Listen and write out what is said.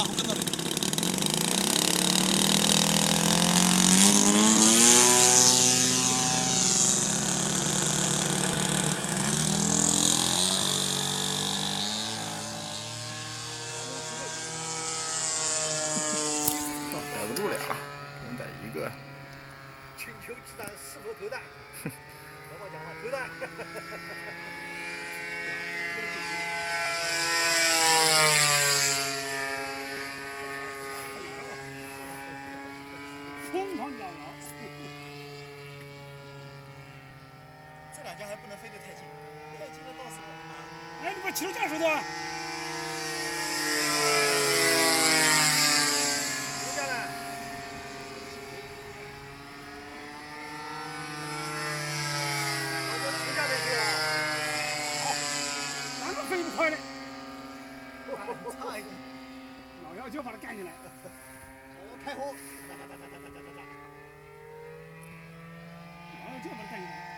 家伙跟那里。逮不住俩，只能逮一个。请求鸡蛋是否投蛋？老板讲话投蛋。疯狂咬咬。这两家还不能飞得太近，太近了到死了。哎，你把气架收的。留下来。我说停下来去啊！好，哪个飞不快的？差一点。老幺就把它干起来。开火。老幺就把它干起来。